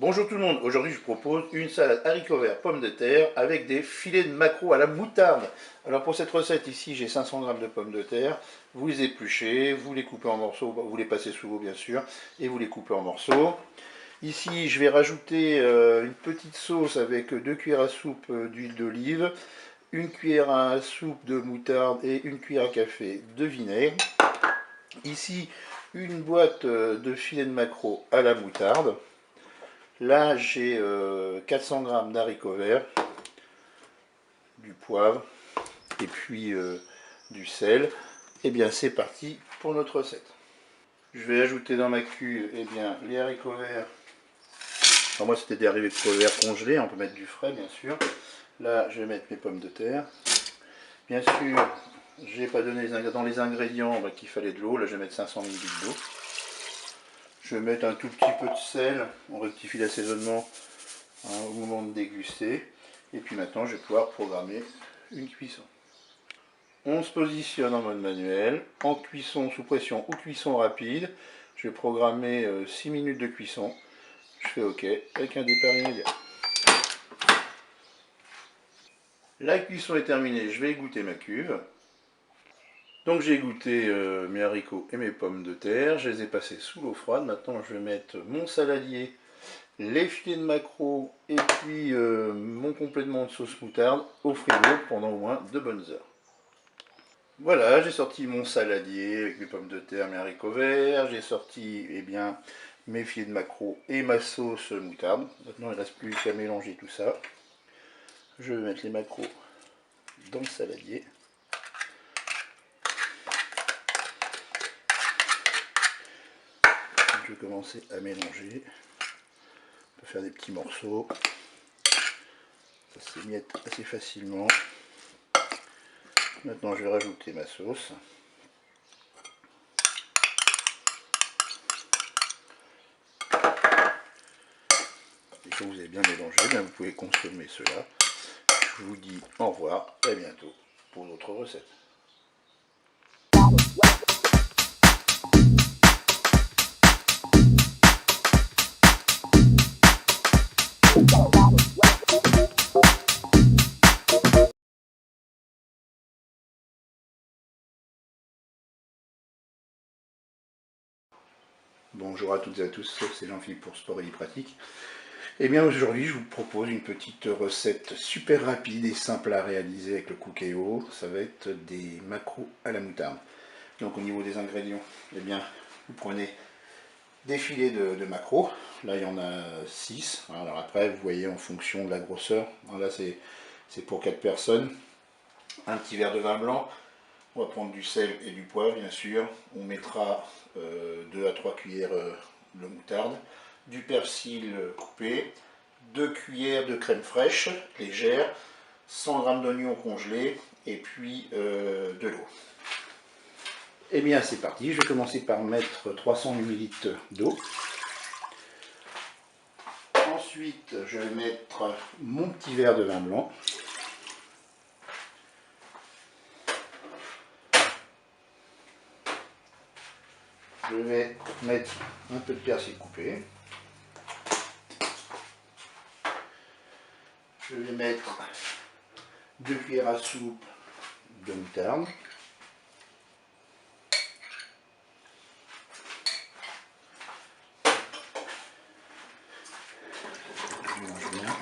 Bonjour tout le monde, aujourd'hui je propose une salade haricots verts pommes de terre avec des filets de maquereau à la moutarde. Alors pour cette recette ici j'ai 500 g de pommes de terre, vous les épluchez, vous les coupez en morceaux, vous les passez sous l'eau bien sûr, et vous les coupez en morceaux. Ici je vais rajouter une petite sauce avec 2 cuillères à soupe d'huile d'olive, une cuillère à soupe de moutarde et une cuillère à café de vinaigre. Ici une boîte de filets de maquereau à la moutarde. Là, j'ai 400 g d'haricots verts, du poivre et puis du sel. Et bien, c'est parti pour notre recette. Je vais ajouter dans ma cuve les haricots verts. Alors moi, c'était des haricots verts congelés. On peut mettre du frais, bien sûr. Là, je vais mettre mes pommes de terre. Bien sûr, je n'ai pas donné dans les ingrédients qu'il fallait de l'eau. Là, je vais mettre 500 ml d'eau. Je vais mettre un tout petit peu de sel. On rectifie l'assaisonnement au moment de déguster. Et puis maintenant, je vais pouvoir programmer une cuisson. On se positionne en mode manuel, en cuisson sous pression ou cuisson rapide. Je vais programmer 6 minutes de cuisson. Je fais OK avec un départ immédiat. La cuisson est terminée, je vais égoutter ma cuve. Donc j'ai égoutter mes haricots et mes pommes de terre, je les ai passés sous l'eau froide. Maintenant je vais mettre mon saladier, les filets de maquereau et puis mon complément de sauce moutarde au frigo pendant au moins 2 bonnes heures. Voilà, j'ai sorti mon saladier avec mes pommes de terre, mes haricots verts, j'ai sorti mes filets de maquereau et ma sauce moutarde. Maintenant il ne reste plus qu'à mélanger tout ça. Je vais mettre les maquereaux dans le saladier. Je vais commencer à mélanger. On peut faire des petits morceaux. Ça s'émiette assez facilement. Maintenant je vais rajouter ma sauce. Et quand vous avez bien mélangé, vous pouvez consommer cela. Je vous dis au revoir et à bientôt pour d'autres recettes. Bonjour à toutes et à tous, c'est Jean-Philippe pour Sport et Pratique. Et bien aujourd'hui je vous propose une petite recette super rapide et simple à réaliser avec le Cookéo. Ça va être des maquereaux à la moutarde. Donc au niveau des ingrédients, vous prenez des filets de maquereaux. Là il y en a 6. Alors après vous voyez en fonction de la grosseur. Là c'est pour 4 personnes. Un petit verre de vin blanc. On va prendre du sel et du poivre bien sûr. On mettra 2 à 3 cuillères de moutarde, du persil coupé, 2 cuillères de crème fraîche légère, 100 g d'oignons congelés et puis de l'eau. Et bien c'est parti, je vais commencer par mettre 300 ml d'eau. Ensuite je vais mettre mon petit verre de vin blanc. Je vais mettre un peu de persil coupé. Je vais mettre 2 cuillères à soupe de moutarde. Je mélange bien.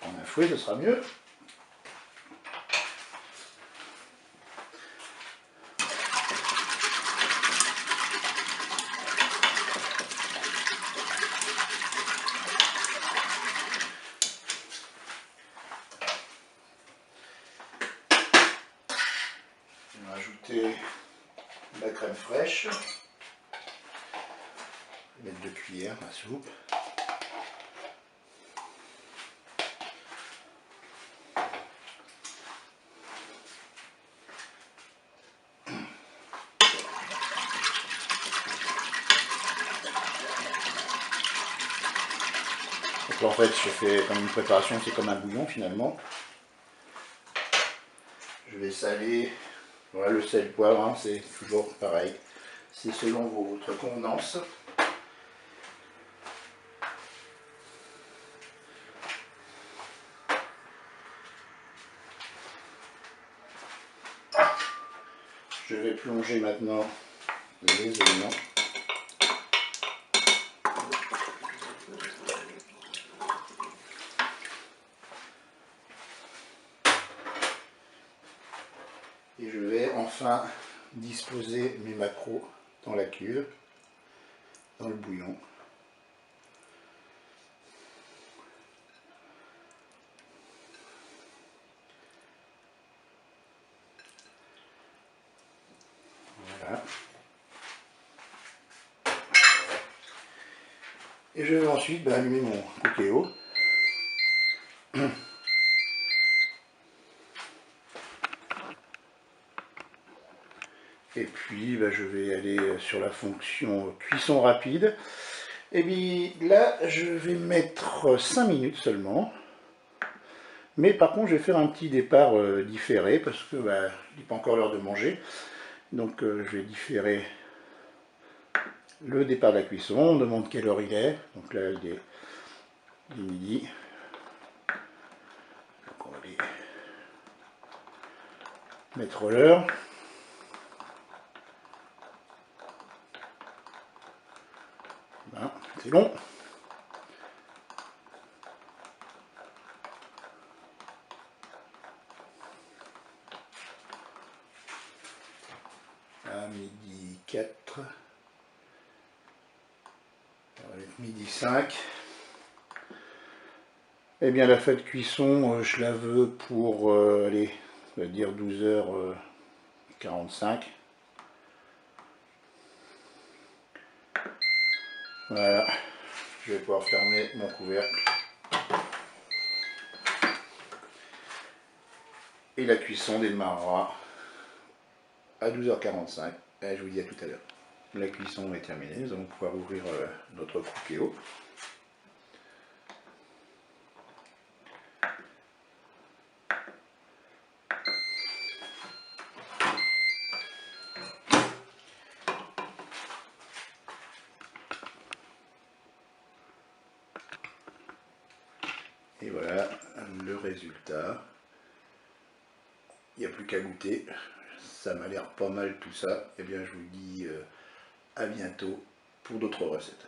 Un fouet, ce sera mieux. On va ajouter la crème fraîche. Mettre 2 cuillères à soupe. Donc là, en fait, je fais comme une préparation, c'est comme un bouillon finalement. Je vais saler. Voilà, le sel, le poivre, c'est toujours pareil. c'est selon votre convenance. Je vais plonger maintenant les oignons. Et je vais enfin disposer mes maquereaux dans la cuve, dans le bouillon. Voilà. Et je vais ensuite allumer mon cookéo. Et puis je vais aller sur la fonction cuisson rapide. Et bien là je vais mettre 5 minutes seulement. Mais par contre je vais faire un petit départ différé parce que il n'est pas encore l'heure de manger. Donc je vais différer le départ de la cuisson. On demande quelle heure il est. Donc là il est midi. Donc on va aller mettre l'heure. C'est long. À midi 4. On va mettre midi 5. Eh bien la fête cuisson, je la veux pour, allez, on va dire 12h45. Voilà, je vais pouvoir fermer mon couvercle. Et la cuisson démarrera à 12h45. Et je vous dis à tout à l'heure. La cuisson est terminée, nous allons pouvoir ouvrir notre cookéo. Et voilà le résultat. Il n'y a plus qu'à goûter. Ça m'a l'air pas mal tout ça. Et bien je vous dis à bientôt pour d'autres recettes.